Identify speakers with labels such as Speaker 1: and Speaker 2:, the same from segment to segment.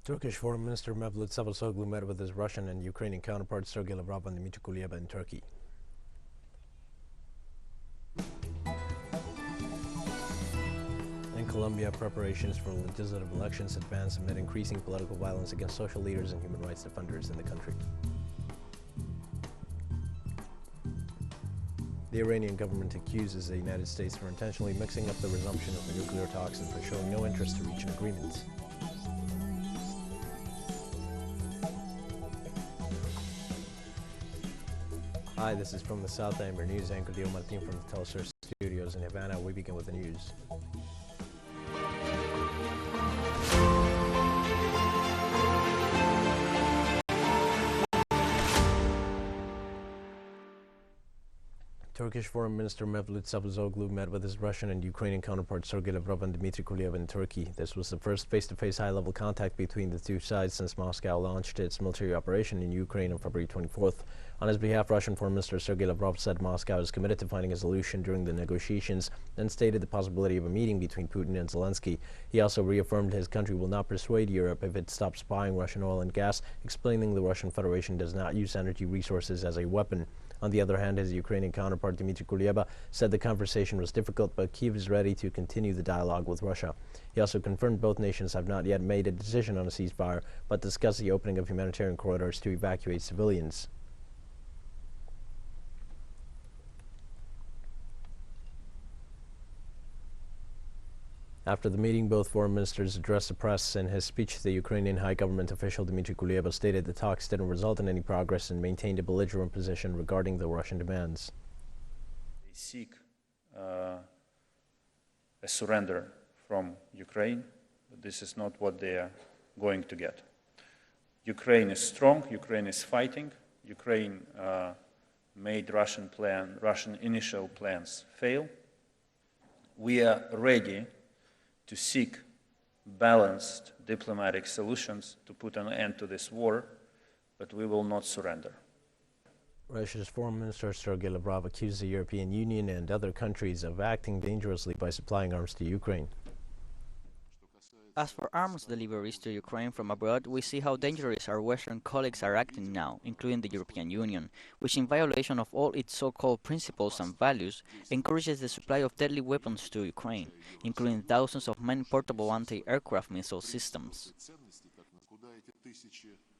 Speaker 1: Turkish Foreign Minister Mevlut Cavusoglu met with his Russian and Ukrainian counterparts Sergei Lavrov and Dmitry Kuleba in Turkey. In Colombia, preparations for legislative elections advance amid increasing political violence against social leaders and human rights defenders in the country. The Iranian government accuses the United States for intentionally mixing up the resumption of the nuclear talks and for showing no interest to reach an agreement. Hi, this is From the South. I'm your news anchor, Dio Martin from the Telesur Studios in Havana. We begin with the news. Turkish Foreign Minister Mevlut Cavusoglu met with his Russian and Ukrainian counterparts Sergei Lavrov and Dmitry Kuleba in Turkey. This was the first face-to-face high-level contact between the two sides since Moscow launched its military operation in Ukraine on February 24th. On his behalf, Russian Foreign Minister Sergei Lavrov said Moscow is committed to finding a solution during the negotiations and stated the possibility of a meeting between Putin and Zelensky. He also reaffirmed his country will not persuade Europe if it stops buying Russian oil and gas, explaining the Russian Federation does not use energy resources as a weapon. On the other hand, his Ukrainian counterpart Dmitry Kuleba said the conversation was difficult, but Kyiv is ready to continue the dialogue with Russia. He also confirmed both nations have not yet made a decision on a ceasefire, but discussed the opening of humanitarian corridors to evacuate civilians. After the meeting, both foreign ministers addressed the press. In his speech, the Ukrainian high government official Dmitry Kuleba stated the talks didn't result in any progress and maintained a belligerent position regarding the Russian demands.
Speaker 2: They seek a surrender from Ukraine, but this is not what they are going to get. Ukraine is strong, Ukraine is fighting, Ukraine made Russian initial plans fail. We are ready to seek balanced diplomatic solutions to put an end to this war, but we will not surrender.
Speaker 1: Russia's Foreign Minister Sergei Lavrov accused the European Union and other countries of acting dangerously by supplying arms to Ukraine.
Speaker 3: As for arms deliveries to Ukraine from abroad, we see how dangerous our Western colleagues are acting now, including the European Union, which in violation of all its so-called principles and values, encourages the supply of deadly weapons to Ukraine, including thousands of man-portable anti-aircraft missile systems.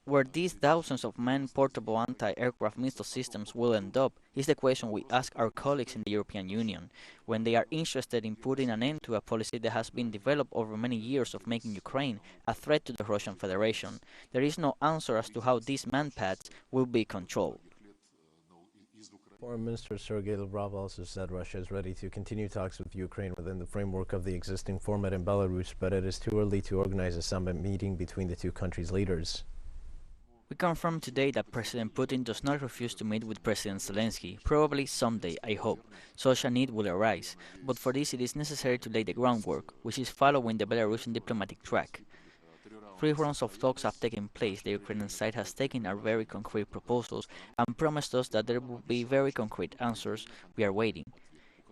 Speaker 3: Where these thousands of man-portable anti-aircraft missile systems will end up is the question we ask our colleagues in the European Union, when they are interested in putting an end to a policy that has been developed over many years of making Ukraine a threat to the Russian Federation. There is no answer as to how these man-pads will be controlled.
Speaker 1: Foreign Minister Sergei Lavrov also said Russia is ready to continue talks with Ukraine within the framework of the existing format in Belarus, but it is too early to organize a summit meeting between the two countries' leaders.
Speaker 3: We confirm today that President Putin does not refuse to meet with President Zelensky. Probably someday, I hope, such a need will arise, but for this it is necessary to lay the groundwork, which is following the Belarusian diplomatic track. 3 rounds of talks have taken place. The Ukrainian side has taken our very concrete proposals and promised us that there will be very concrete answers. We are waiting.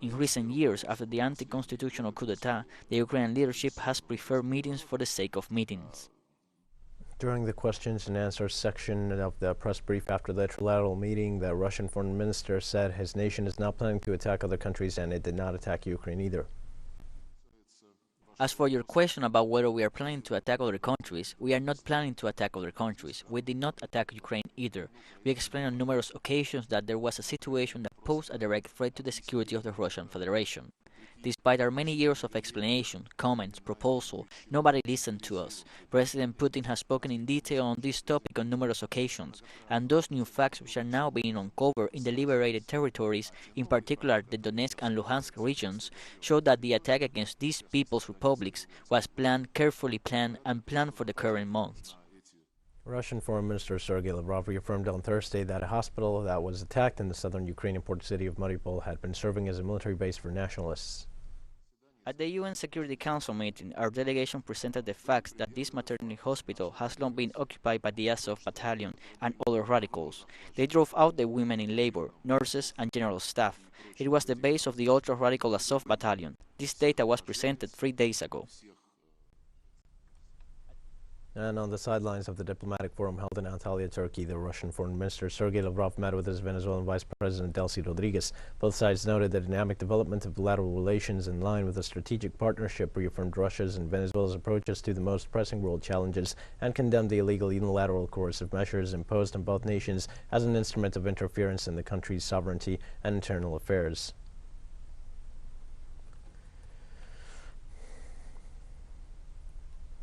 Speaker 3: In recent years, after the anti-constitutional coup d'etat, the Ukrainian leadership has preferred meetings for the sake of meetings.
Speaker 1: During the questions and answers section of the press brief after the trilateral meeting, the Russian foreign minister said his nation is not planning to attack other countries and it did not attack Ukraine either.
Speaker 3: As for your question about whether we are planning to attack other countries, we are not planning to attack other countries. We did not attack Ukraine either. We explained on numerous occasions that there was a situation that posed a direct threat to the security of the Russian Federation. Despite our many years of explanation, comments, proposal, nobody listened to us. President Putin has spoken in detail on this topic on numerous occasions, and those new facts which are now being uncovered in the liberated territories, in particular the Donetsk and Luhansk regions, show that the attack against these people's republics was planned, carefully planned, and planned for the current months.
Speaker 1: Russian Foreign Minister Sergei Lavrov reaffirmed on Thursday that a hospital that was attacked in the southern Ukrainian port city of Mariupol had been serving as a military base for nationalists.
Speaker 3: At the UN Security Council meeting, our delegation presented the facts that this maternity hospital has long been occupied by the Azov battalion and other radicals. They drove out the women in labor, nurses and general staff. It was the base of the ultra-radical Azov battalion. This data was presented 3 days ago.
Speaker 1: And on the sidelines of the diplomatic forum held in Antalya, Turkey, the Russian Foreign Minister Sergei Lavrov met with his Venezuelan Vice President Delcy Rodriguez. Both sides noted the dynamic development of bilateral relations in line with a strategic partnership, reaffirmed Russia's and Venezuela's approaches to the most pressing world challenges, and condemned the illegal unilateral coercive measures imposed on both nations as an instrument of interference in the country's sovereignty and internal affairs.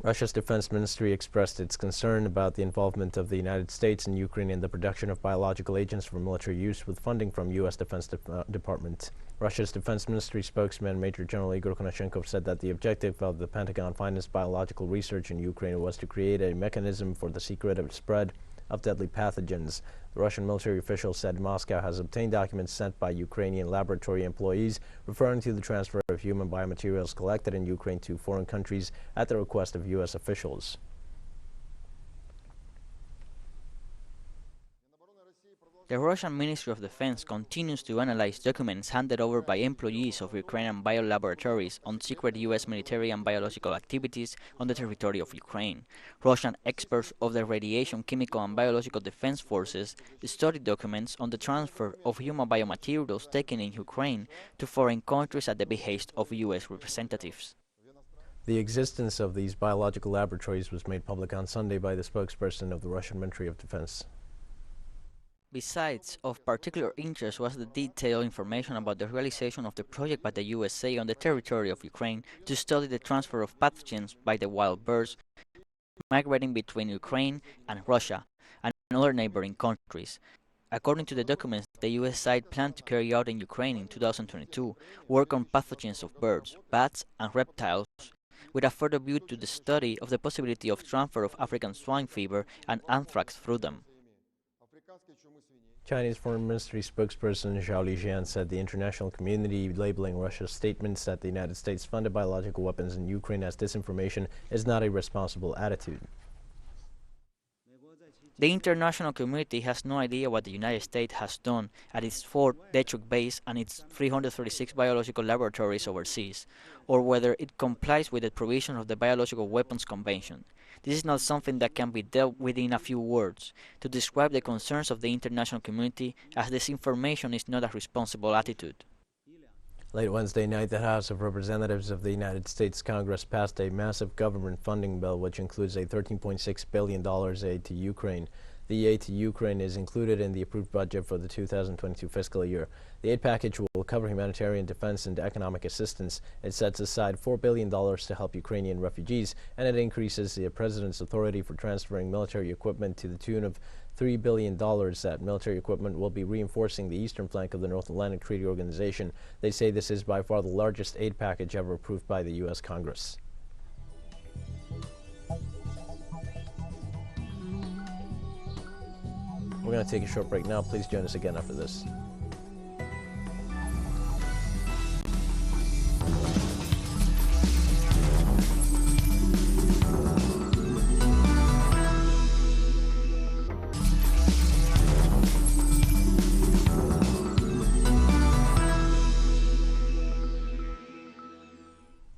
Speaker 1: Russia's defense ministry expressed its concern about the involvement of the United States and Ukraine in the production of biological agents for military use with funding from U.S. Defense Department. Russia's defense ministry spokesman Major General Igor Konashenkov said that the objective of the Pentagon-financed biological research in Ukraine was to create a mechanism for the secretive spread of deadly pathogens. The Russian military official said Moscow has obtained documents sent by Ukrainian laboratory employees referring to the transfer of human biomaterials collected in Ukraine to foreign countries at the request of U.S. officials.
Speaker 3: The Russian Ministry of Defense continues to analyze documents handed over by employees of Ukrainian biolaboratories on secret U.S. military and biological activities on the territory of Ukraine. Russian experts of the Radiation, Chemical and Biological Defense Forces studied documents on the transfer of human biomaterials taken in Ukraine to foreign countries at the behest of U.S. representatives.
Speaker 1: The existence of these biological laboratories was made public on Sunday by the spokesperson of the Russian Ministry of Defense.
Speaker 3: Besides, of particular interest was the detailed information about the realization of the project by the USA on the territory of Ukraine to study the transfer of pathogens by the wild birds migrating between Ukraine and Russia and other neighboring countries. According to the documents, the US side planned to carry out in Ukraine in 2022 work on pathogens of birds, bats and reptiles, with a further view to the study of the possibility of transfer of African swine fever and anthrax through them.
Speaker 1: Chinese Foreign Ministry spokesperson Zhao Lijian said the international community labeling Russia's statements that the United States funded biological weapons in Ukraine as disinformation is not a responsible attitude.
Speaker 3: The international community has no idea what the United States has done at its Fort Detrick base and its 336 biological laboratories overseas, or whether it complies with the provision of the Biological Weapons Convention. This is not something that can be dealt with in a few words. To describe the concerns of the international community as disinformation is not a responsible attitude.
Speaker 1: Late Wednesday night, the House of Representatives of the United States Congress passed a massive government funding bill which includes a $13.6 billion aid to Ukraine. The aid to Ukraine is included in the approved budget for the 2022 fiscal year. The aid package will cover humanitarian, defense, and economic assistance. It sets aside $4 billion to help Ukrainian refugees, and it increases the president's authority for transferring military equipment to the tune of $3 billion. That military equipment will be reinforcing the eastern flank of the North Atlantic Treaty Organization. They say this is by far the largest aid package ever approved by the U.S. Congress. We're going to take a short break now. Please join us again after this.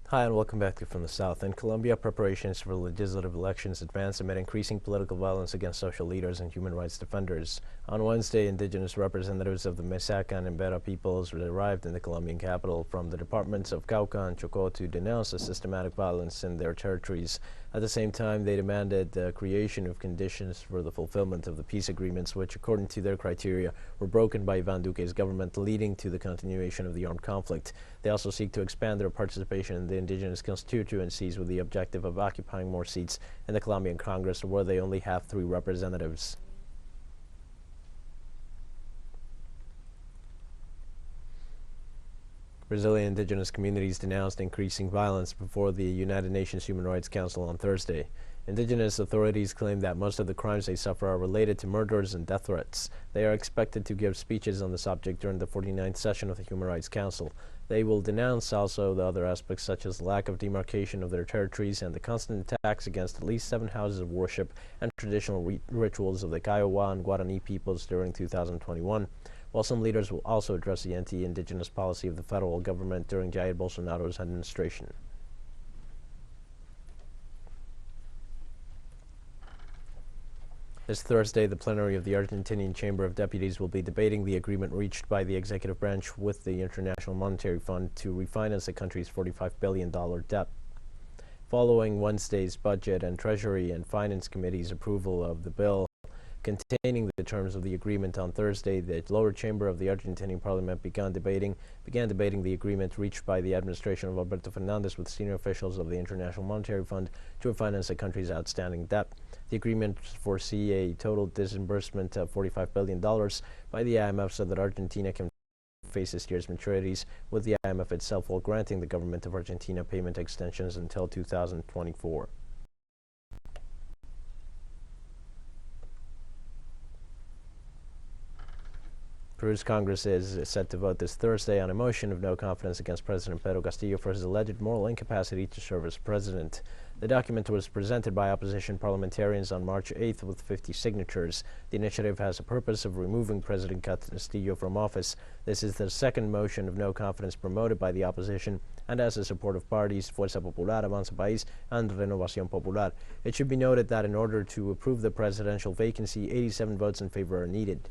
Speaker 1: Hi and welcome back to From the South. In Colombia, preparations for legislative elections advance amid increasing political violence against social leaders and human rights defenders. On Wednesday, indigenous representatives of the Mesaca and Embera peoples arrived in the Colombian capital from the departments of Cauca and Chocó to denounce the systematic violence in their territories. At the same time, they demanded the creation of conditions for the fulfillment of the peace agreements, which, according to their criteria, were broken by Iván Duque's government, leading to the continuation of the armed conflict. They also seek to expand their participation in the indigenous constituencies with the objective of occupying more seats in the Colombian Congress, where they only have 3 representatives. Brazilian indigenous communities denounced increasing violence before the United Nations Human Rights Council on Thursday. Indigenous authorities claim that most of the crimes they suffer are related to murders and death threats. They are expected to give speeches on the subject during the 49th session of the Human Rights Council. They will denounce also the other aspects such as lack of demarcation of their territories and the constant attacks against at least 7 houses of worship and traditional rituals of the Kiowa and Guarani peoples during 2021. While some leaders will also address the anti-indigenous policy of the federal government during Jair Bolsonaro's administration. This Thursday, the plenary of the Argentinian Chamber of Deputies will be debating the agreement reached by the executive branch with the International Monetary Fund to refinance the country's $45 billion debt. Following Wednesday's Budget and Treasury and Finance Committee's approval of the bill containing the terms of the agreement on Thursday, the lower chamber of the Argentinian parliament began debating the agreement reached by the administration of Alberto Fernandez with senior officials of the International Monetary Fund to refinance the country's outstanding debt. The agreement foresee a total disbursement of $45 billion by the IMF so that Argentina can face this year's maturities, with the IMF itself while granting the government of Argentina payment extensions until 2024. Peru's Congress is set to vote this Thursday on a motion of no confidence against President Pedro Castillo for his alleged moral incapacity to serve as president. The document was presented by opposition parliamentarians on March 8th with 50 signatures. The initiative has a purpose of removing President Castillo from office. This is the second motion of no confidence promoted by the opposition and has the support of parties Fuerza Popular, Avanza País, and Renovación Popular. It should be noted that in order to approve the presidential vacancy, 87 votes in favor are needed.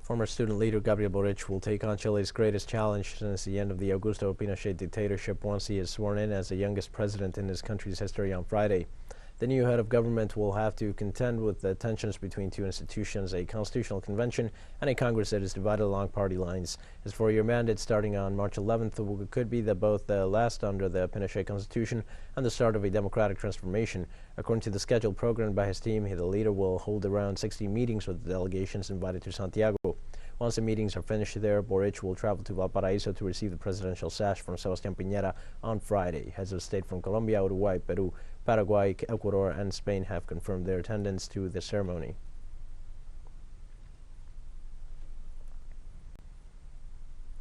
Speaker 1: Former student leader Gabriel Boric will take on Chile's greatest challenge since the end of the Augusto Pinochet dictatorship once he is sworn in as the youngest president in his country's history on Friday. The new head of government will have to contend with the tensions between two institutions, a constitutional convention and a Congress that is divided along party lines. His four-year mandate starting on March 11th could be both the last under the Pinochet constitution and the start of a democratic transformation. According to the schedule programmed by his team, the leader will hold around 60 meetings with the delegations invited to Santiago. Once the meetings are finished there, Boric will travel to Valparaiso to receive the presidential sash from Sebastián Piñera on Friday. Heads of state from Colombia, Uruguay, Peru, Paraguay, Ecuador, and Spain have confirmed their attendance to the ceremony.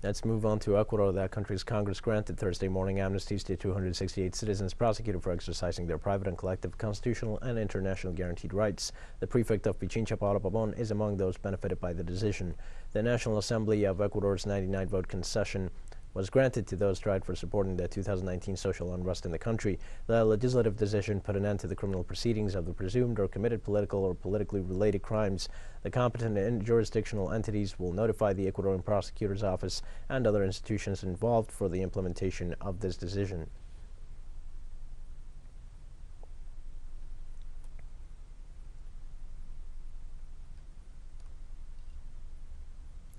Speaker 1: Let's move on to Ecuador. That country's Congress granted Thursday morning amnesties to 268 citizens prosecuted for exercising their private and collective constitutional and international guaranteed rights. The prefect of Pichincha, Paola Pabon, is among those benefited by the decision. The National Assembly of Ecuador's 99-vote concession was granted to those tried for supporting the 2019 social unrest in the country. The legislative decision put an end to the criminal proceedings of the presumed or committed political or politically related crimes. The competent jurisdictional entities will notify the Ecuadorian Prosecutor's Office and other institutions involved for the implementation of this decision.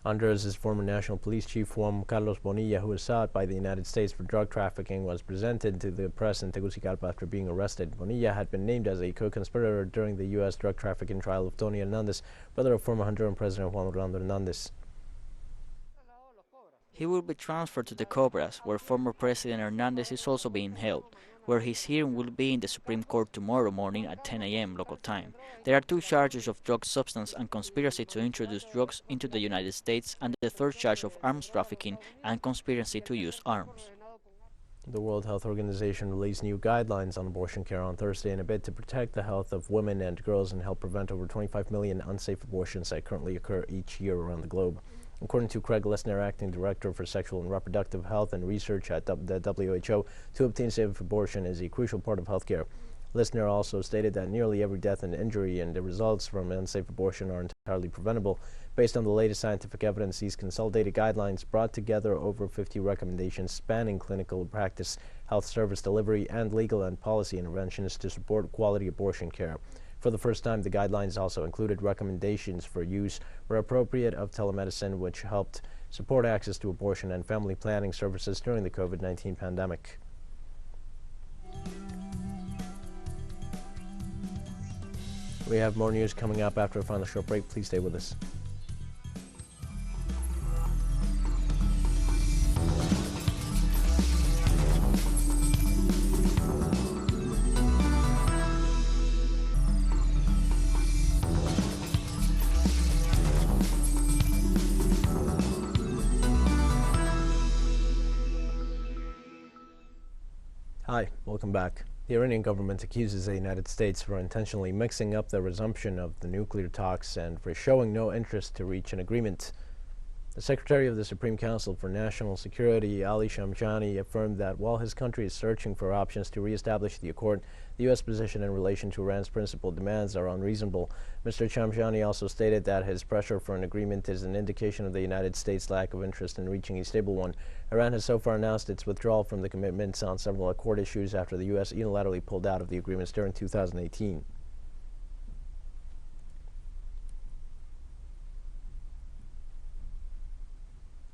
Speaker 1: Honduras' former national police chief Juan Carlos Bonilla, who was sought by the United States for drug trafficking, was presented to the press in Tegucigalpa after being arrested. Bonilla had been named as a co-conspirator during the U.S. drug trafficking trial of Tony Hernandez, brother of former Honduran President Juan Orlando Hernandez.
Speaker 3: He will be transferred to the Cobras, where former President Hernandez is also being held, where his hearing will be in the Supreme Court tomorrow morning at 10 a.m. local time. There are two charges of drug substance and conspiracy to introduce drugs into the United States, and the third charge of arms trafficking and conspiracy to use arms.
Speaker 1: The World Health Organization released new guidelines on abortion care on Thursday in a bid to protect the health of women and girls and help prevent over 25 million unsafe abortions that currently occur each year around the globe. According to Craig Lesnar, Acting Director for Sexual and Reproductive Health and Research at the WHO, to obtain safe abortion is a crucial part of healthcare. Lesnar also stated that nearly every death and injury and the results from unsafe abortion are entirely preventable. Based on the latest scientific evidence, these consolidated guidelines brought together over 50 recommendations spanning clinical practice, health service delivery, and legal and policy interventions to support quality abortion care. For the first time, the guidelines also included recommendations for use where appropriate of telemedicine, which helped support access to abortion and family planning services during the COVID-19 pandemic. We have more news coming up after a final short break. Please stay with us. Hi, welcome back. The Iranian government accuses the United States for intentionally mixing up the resumption of the nuclear talks and for showing no interest to reach an agreement. The Secretary of the Supreme Council for National Security, Ali Shamkhani, affirmed that while his country is searching for options to reestablish the accord, the U.S. position in relation to Iran's principal demands are unreasonable. Mr. Shamkhani also stated that his pressure for an agreement is an indication of the United States' lack of interest in reaching a stable one. Iran has so far announced its withdrawal from the commitments on several accord issues after the U.S. unilaterally pulled out of the agreements during 2018.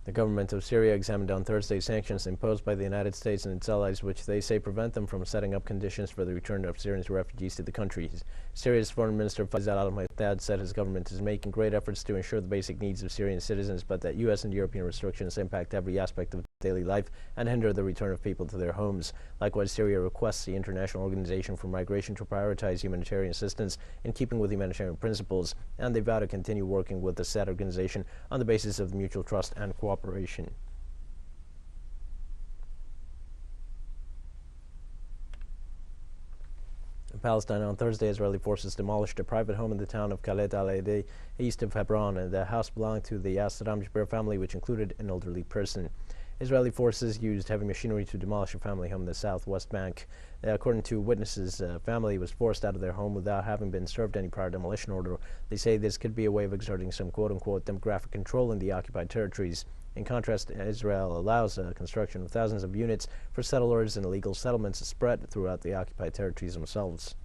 Speaker 1: The government of Syria examined on Thursday sanctions imposed by the United States and its allies, which they say prevent them from setting up conditions for the return of Syrian refugees to the country. Syria's Foreign Minister Faisal al-Muqdad said his government is making great efforts to ensure the basic needs of Syrian citizens, but that U.S. and European restrictions impact every aspect of daily life and hinder the return of people to their homes. Likewise, Syria requests the International Organization for Migration to prioritize humanitarian assistance in keeping with humanitarian principles, and they vow to continue working with the said organization on the basis of mutual trust and cooperation. In Palestine, on Thursday, Israeli forces demolished a private home in the town of Khalet al-Adei, east of Hebron, and the house belonged to the Asram Jabir family, which included an elderly person. Israeli forces used heavy machinery to demolish a family home in the southwest bank. According to witnesses, the family was forced out of their home without having been served any prior demolition order. They say this could be a way of exerting some quote-unquote demographic control in the occupied territories. In contrast, Israel allows construction of thousands of units for settlers and illegal settlements spread throughout the occupied territories themselves.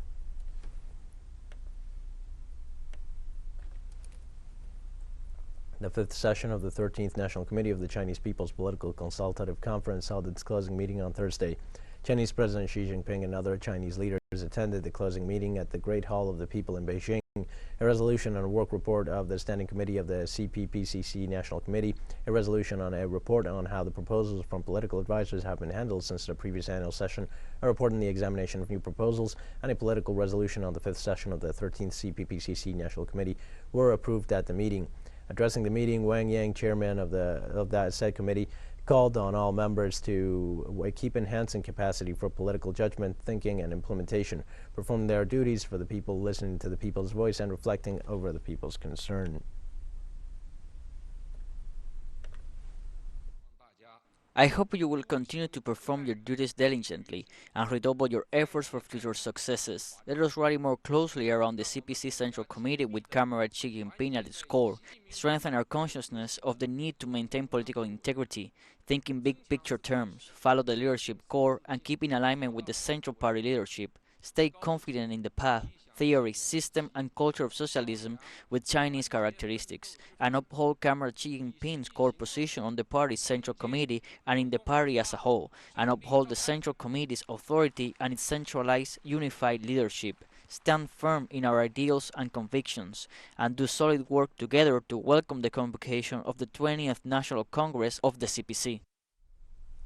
Speaker 1: The fifth session of the 13th National Committee of the Chinese People's Political Consultative Conference held its closing meeting on Thursday. Chinese President Xi Jinping and other Chinese leaders attended the closing meeting at the Great Hall of the People in Beijing. A resolution on a work report of the Standing Committee of the CPPCC National Committee, a resolution on a report on how the proposals from political advisors have been handled since the previous annual session, a report on the examination of new proposals, and a political resolution on the fifth session of the 13th CPPCC National Committee were approved at the meeting. Addressing the meeting, Wang Yang, chairman of that said committee, called on all members to keep enhancing capacity for political judgment, thinking, and implementation, performing their duties for the people, listening to the people's voice, and reflecting over the people's concern.
Speaker 3: I hope you will continue to perform your duties diligently and redouble your efforts for future successes. Let us rally more closely around the CPC Central Committee with Comrade Xi Jinping at its core, strengthen our consciousness of the need to maintain political integrity, think in big picture terms, follow the leadership core, and keep in alignment with the Central Party leadership. Stay confident in the path, theory, system, and culture of socialism with Chinese characteristics, and uphold Comrade Xi Jinping's core position on the party's Central Committee and in the party as a whole, and uphold the Central Committee's authority and its centralized, unified leadership. Stand firm in our ideals and convictions, and do solid work together to welcome the convocation of the 20th National Congress of the CPC.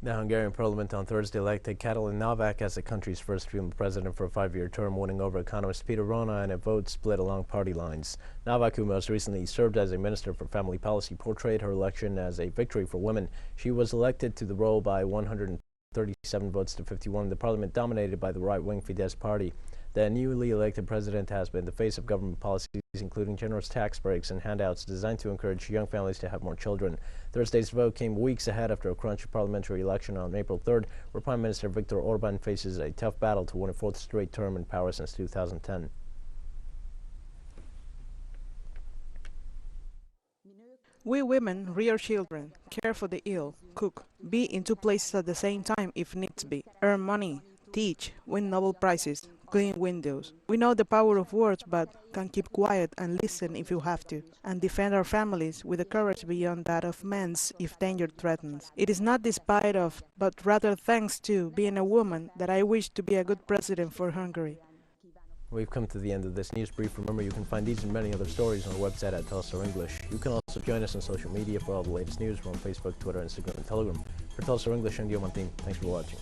Speaker 1: The Hungarian parliament on Thursday elected Katalin Novak as the country's first female president for a 5-year term, winning over economist Peter Rona in a vote split along party lines. Novak, who most recently served as a minister for family policy, portrayed her election as a victory for women. She was elected to the role by 137 votes to 51, the parliament dominated by the right-wing Fidesz party. The newly elected president has been the face of government policies, including generous tax breaks and handouts designed to encourage young families to have more children. Thursday's vote came weeks ahead after a crunchy parliamentary election on April 3rd, where Prime Minister Viktor Orban faces a tough battle to win a fourth straight term in power since 2010.
Speaker 4: We women rear children, care for the ill, cook, be in 2 places at the same time if needs be, earn money, teach, win Nobel Prizes, clean windows. We know the power of words, but can keep quiet and listen if you have to, and defend our families with a courage beyond that of men's if danger threatens. It is not despite of, but rather thanks to, being a woman that I wish to be a good president for Hungary.
Speaker 1: We've come to the end of this news brief. Remember, you can find these and many other stories on our website at Tell Us Our English. You can also join us on social media for all the latest news. We're on Facebook, Twitter, Instagram, and Telegram. For Tell Us Our English, I'm Dio Martin. Thanks for watching.